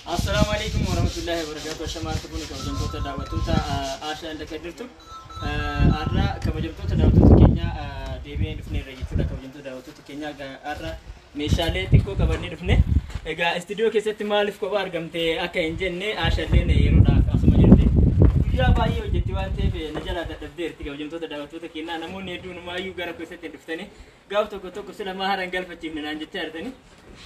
السلام عليكم ورحمة الله وبركاته. شمال تكون كوجنتو تداوتوتا عشان دكتورتو أرى كوجنتو تداوتوتا كينيا ديبين دفني رجيتودا كوجنتو تداوتوتا كينيا أرى مشالة تكو كبرني دفني إجا استوديو كيسة مالف كبار قمتي أكا إنجنة عشان لين يرودا كاسما جرتي يا باي وجتوان تبي نجلا تدبير كوجنتو تداوتوتا كينيا نمون يدون ما يوغرا كيسة تدفتني قاوتو كتو كسلا ما هرنقل فتيم نانجتيرتني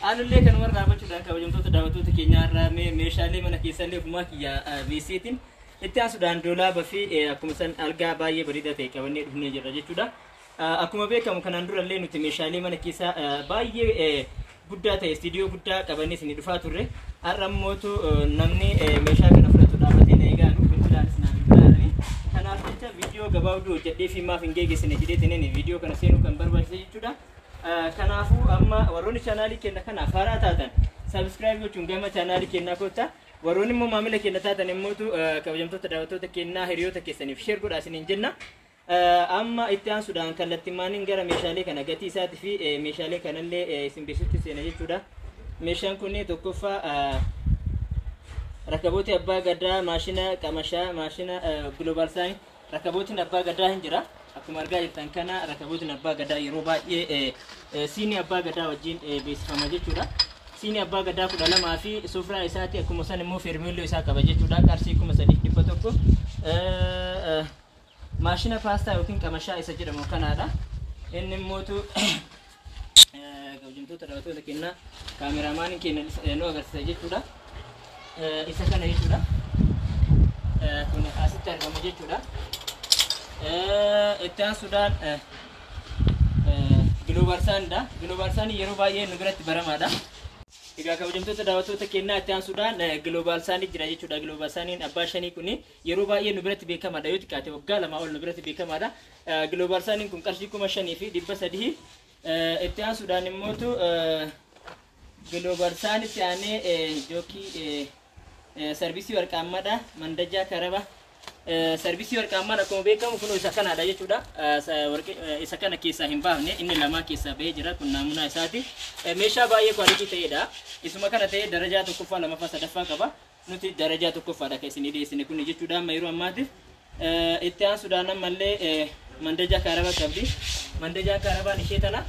أنا اللي كان مرة عم بشوف ذاك وجمتو تداوتو تكينيا رامي مشالي من كيسالي فما كيا بيسيتين إتيان سودان دولا بفي أكو مثلا ألقى باي بريدة تيك وني دهني جرّاجي تودا أكو ما بيك أم كان ندور اللي نتي مشالي من كيسا باي بودا تي استوديو بودا كبني سني دفاتورة أرموتو نمني مشا كنا فرتو دابتي نيجا نوبنتو دارس نامي بدارني كنا فرتة فيديو قباودو جدّي في ما فينجي سني جدّي تنين فيديو كنا سينو كان برباشي تودا كنافو أما وروني channel كنا كنا فارا تاتن subscribe وتشونجما channel كنا كوتا وروني مو معاملة كنا تاتن موتو كوجمتو تداوتو تكنا هريو تكسني في شير كودا سنين جنة أما إتيان سودان كالتمانين غير مشالي كنا جتي سات في مشالي كنا اللي سنبسط سنة جودا مشان كوني تكوفا ركبوتي أبا غدا ماشينا كماشا ماشينا global sign ركبوتي أبا غدا هنجرا أكمل رجال تانكنا ركبوتنا باغدا يروبا سيني باغدا وجين بيس فماجي تودا سيني باغدا كودا ما في سفرة إساتي أكو مثلا مو فيرميلو إساك باجي تودا كارسي كم سديك دبتوكو ماشينا فاستا يمكن كمشا إساجي دمو كندا إن موتو كوجمتو تداوتو لكننا كاميرامان كنا نو أغر ساجي تودا إساكنا يتودا كنا أسيتر كماجي تودا إتيان سودان global sun يروبا يه نقرأت برامادا إذا كوجمتو تداوتو تكينا إتيان سودان global sun جراجي تودا global sun أباشني كوني يروبا يه نقرأت بيكامادا يوتي كاتي وقالا ما أول نقرأت بيكامادا global sun كون كارشي كوما شني في دبّا سديه إتيان سودان موتو global sun تياني جوكي سيرفيسي وركامادا مندجا كاربا سيرفيسي وركامادا كم بيكام كنو إسكان هذا يجودا إسكان كيسا هم باهني إن لما كيسا بيجرا كنا منا إساتي مشى بايه كواليتي تيدا إسمه كنا تيجي درجات كوفا لما فاس دفع كبا نتي درجات كوفا دا كيسني دي سنة كوني يجودا ما يروح ماتي إتيان سودانا ملة مندجا كاربا كبدي مندجا كاربا نشيتنا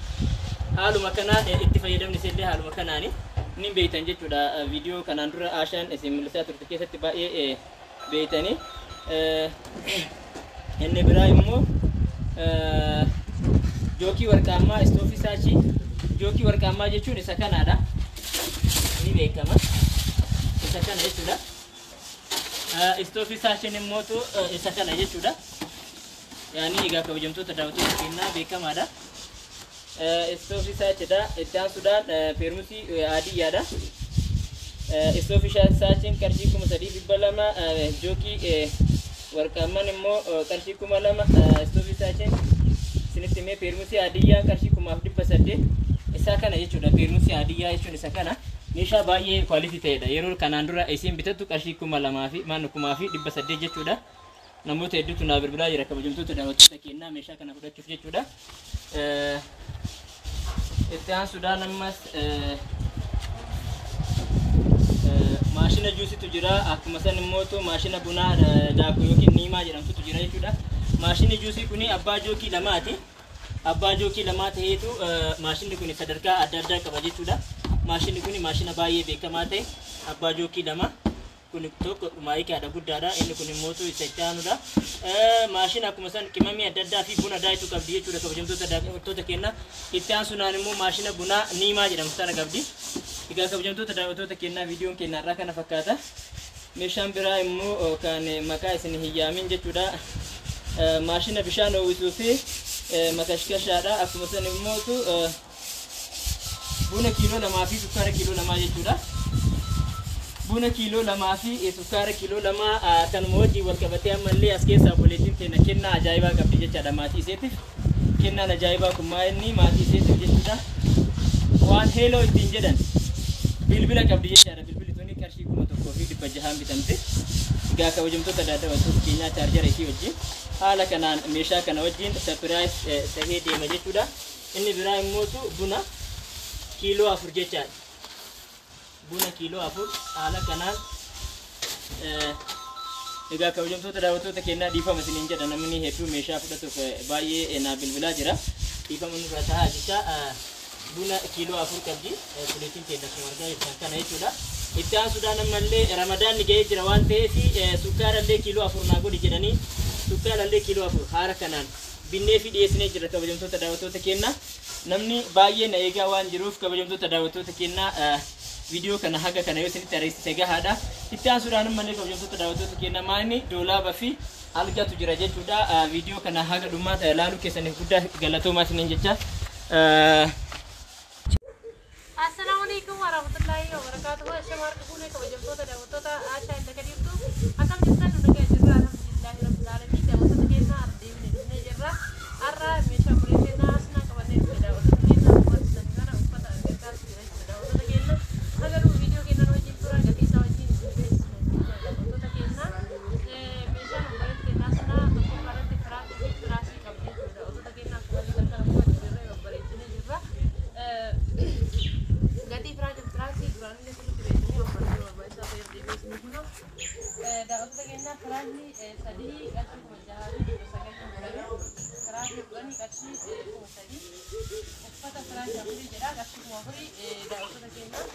حالو مكانا اتفاقيدم نسيلي حالو مكاناني نيم بيتان جودا فيديو كنان درا عشان اسم ملسا ترتكي ستباء بيتاني إني برايمو جوكي وركاما استوفي ساشي جوكي وركاما جيشو نسكان هذا ني بيكما نسكان جيشودا استوفي ساشي نموتو نسكان جيشودا يعني إذا كوجمتو تداوتو كنا بيكما هذا استوفي ساشي دا إتيان سودان بيرمسي عادي يادا استوفي ساشي كارشيكو مسدي ببلما جوكي وركامان مو كارشيكو مالما استوفي ساشين سنتيمه بيرمسي عادية كارشيكو مافدي بسدي إساكنا يجودا بيرمسي عادية يجون إساكنا نيشا بايه quality تيدا يرول كناندورا إسيم بتاتو كارشيكو مالما في ما نكو مافي دي بسدي جتودا نموت يدو تنابر بلا يركب جمتو تداوتو تكينا ميشا كنا بدا كيف جتودا إتيان سودان نمس ماشينا جوسي تجرا أكو مثلا موتو ماشينا بنا داكو يوكي نيما جرام تجرا يجودا ماشينا جوسي كوني أبا جوكي لماتي هيتو ماشينا كوني صدركا أدادا كباجي تودا ماشينا كوني ماشينا بايه بيكاماتي أبا جوكي لما كوني توك مايك أدا غودادا إني كوني موتو يسجانودا ماشينا أكو مثلا كمامي أدادا في بنا دايتو كبدي تودا كبجمتو تدا كينا إتيان سونانمو ماشينا بنا نيما جرام تانا كبدي إذا كوجمتو تداوتو تكينا فيديو كينا راكنا فكاتا مشان براي مو كان مكاي سنه يامين جتودا ماشينا بشانو وسوسي مكاشكشادا أكو مثلا موتو بونا كيلو لما في سكر كيلو لما جتودا بونا كيلو لما في سكر كيلو لما كان موجي والكبتة مللي أسكيسا بوليتين تنا كنا عجائبا كبدي جتادا ماتي سيتف كنا عجائبا كمايني ماتي سيتف جتودا وان هيلو إتنجدن bilbila qabdi jechaadha bilbilli tuni qarshii 1,200 bitamte gaa kabajamtoota tadaawwattoota keenyaa chaarjara isii wajjin haala kanaan meeshaa kana wajjin surprise tahee deema jechuudha inni biraa immoo buna kiiloo 4 jechaadha buna kiiloo 4 haala kanaan egaa kabajamtoota daawwattoota keenyaa dhiifama isiniin jedha namni hedduu meeshaa fudhatuuf baay'ee na bilbilaa jira dhiifama nurra taa'aa jecha buna kiiloo 4 qabdi kuleetiin keenya sumargaa jecha kana jechuudha itti aansuudhaan ammallee ramadaan ga'ee jira waan ta'eef sukkaarallee kiiloo 4 naa godhi jedhanii sukkaarallee kiiloo 4 haala kanaan binnee fi dhiyeessinee jira kabajamtoota daawwattoota keenyaa namni baay'ee na eegaa waan jiruuf kabajamtoota daawwattoota keenyaa video kana haga kana yoo isinitti areessise gahaadha itti aansuudhaan ammallee kabajamtoota daawwattoota keenyaa maani doolaaba fi algatu jira jechuudha video kana haga dhumaata ilaaluu keessaniif guddaa galatoomaa isiniin jecha Assalamu alaikum warahmatullahi wabarakatuh. Shamar kubune kabajamtoota daawwattoota Ashaa inda kadhibdu akkam jirtan nu dhaga'aa jirra alhamdulillahi rabbil alamin daawwattoota keenyaa ardeemne dhufnee jirra har'a meeshaa qoree keenyaa asnaa qabannee dhufe daawwattoota keenyaa uffata sangaana uffata gargaarsa jira jechuudha daawwattoota keenyaa agaruu viidiyoo keenyaa wajjin tura gatii isaa wajjin beeksisna daawwattoota keenyaa meeshaan qoree keenyaa asnaa bakka irratti firaasii qabdi jechuudha daawwattoota keenyaa akkuma gargaara uffata jirra babbareechinee jirra Gati frasi duraan illee sirriitti beekanii hojjetanii barbaachisaa ta'e deebiisanii kunoo daawwattoota keenyaa firaasni sadii qarshii 16,990 firaasni kudhanii qarshii 3,000 uffata firaasii 4 jedha qarshii 4,000 daawwattoota keenyaa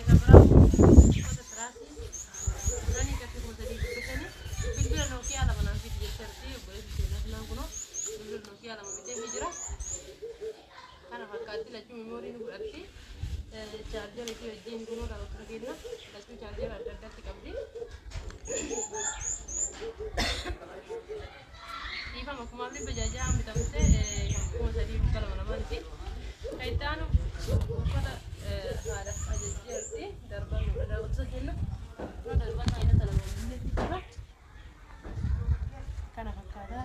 gabaraa uffata firaasii kudhanii qarshii 3,000 bilbila Nokiyaa lama naan fidi jettee obboleessi keenyaaf naan kunoo bilbila Nokiyaa lama bitee jira kana fakkaatti lachuu meemoorii nu godhatti charger itu wajjin kuno daawwattoota keenya lachuu charger adda addaatti qabdi dhiifama akkuma bajaajaa bitamte akkuma 3,200 kan itti aanu uffata haadha ajajjeerti darban daawwattoota keenya darban ayinata lama jira kana fakkaata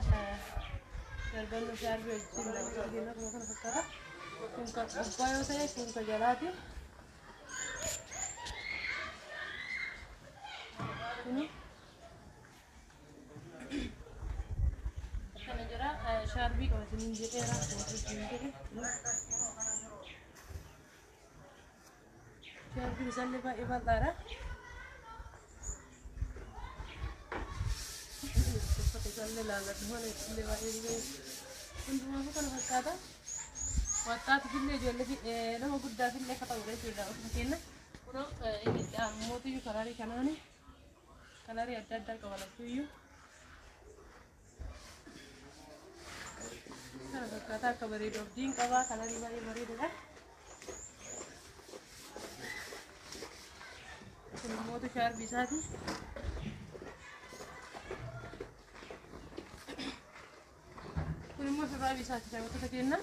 darban shaarbii wajjin daawwattoota keenya kana fakkaata kun ka gubbaa yoo ta'e kun ka jalaati kuni akkana jira shaarbii qabatanii jedheera shaarbii isaallee baay'ee bal'aadha uffata isaallee laalladhu mana isillee baay'ee hundumaafuu kana fakkaata Waktu itu jual nama guddaa fillee kata udah sudah udah kena, kuno ini motu juga kalari kanani, kalari ada kawan aku yuk, karena kata kabari doping kawa kalari bari dah, kuno motu share bisa sih, kuno motu share bisa sih, saya waktu kena.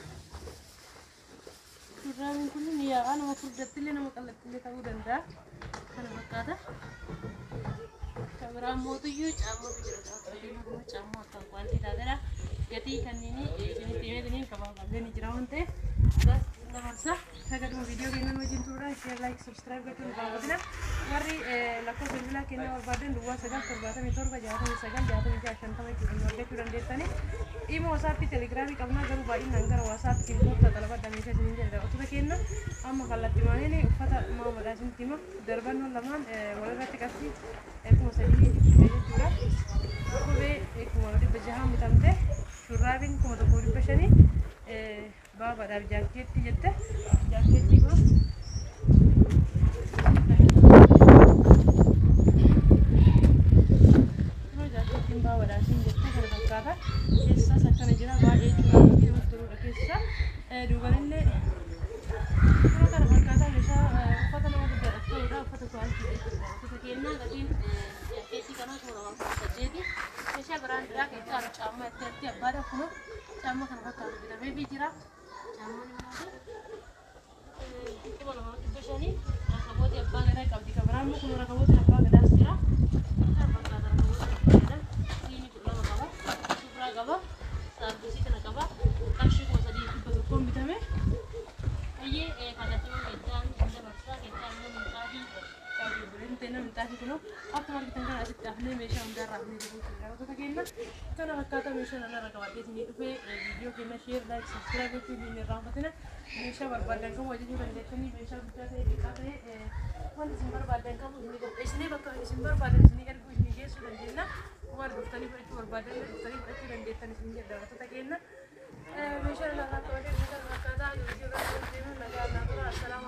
Suraan kun ni ya nama furdatille nama qallatille ta'uu danda'a kana fakkaata kabiraa mootuyyuu caammotu jira daawwattoota caammoo akka wanti taatedha gatii kanneen isinitti himee gabaabaallee ni jira waan ta'eef dabarsa sagaduma viidiyoo keenyan wajjin turuudhaan share like subscribe gochuun daawwatina warri lakkoofsa bilbilaa kennaa barbaadan duwwaa 977 argachuu dandeessanii dhimma WhatsApp Telegram qabnaa garuu baay'inaan gara WhatsApp kiimboota talabadha meeshaa isiniin jedha daawwattoota keenya amma kallattii maaliin uffata maamadhaa isinitti hima darbannoon lamaan walirratti qabsi kuma 3 jechuudha kophee kuma 600 bitamte shurraabiin kuma 1,500 baabadhaaf jaakeetti jette jaakeetti kun keessa akkana jira baay'ee jiraatu namatti toludha keessa duubalillee suuraa kana fakkaata meeshaa uffata nama guddaadha ta'udha uffata kwaaltii jechuudha uffata keenyaa gatiin jaakeetii kanaa 18 meeshaa biraandidhaa keessaa caammaa itti abbaadha kunoo caammaa kana fakkaatu bitameefii jira caammaan immoo 2,500 rakabooti abbaa gadaa qabdi kabiraan immoo kun rakabooti abbaa gadaas jira fakkaata rakabooti abbaa gadaa gaba saabisi kana gaba qarshii 3,100 bitame ayyee kanatti hojjetaan inda barsaa keessaa immoo mintaafi qabdi buleen teena mintaafi kuno akkuma argitan kana asitti afnee meeshaa hundarraa afnee jiru daawwattoota keenya kana fakkaata meeshaa nanarra qabatee isinii dhufee viidiyoo keenya share like subscribe gochuun hin irraanfatina meeshaa barbaadan kan wajjin dandeessanii meeshaa guddaa ta'e xiqqaa ta'e wanti isin barbaadan qabu isin qopheessinee bakka isin barbaadan isin erguu isin geessuu dandeenya. Waan dhuftanii fudhachuu barbaadan dhuftanii fudhachuu dandeettan isin jedha daawwattoota keenya. Meeshaan lafaa ta'uu danda'u akkaataa hojii irratti deemuun nagaa naaf tura. Assalaamu